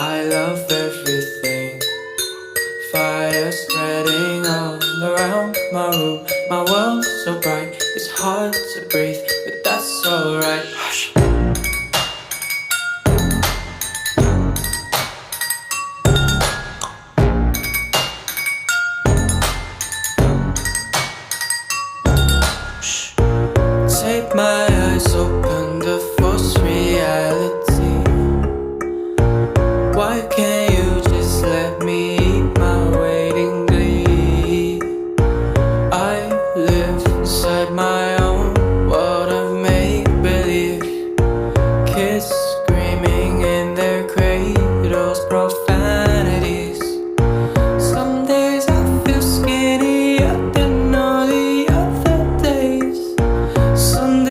I love everything. Fire spreading all around my room. My world's so bright, it's hard to breathe, but that's alright. Hush. Take my eyes open to false reality.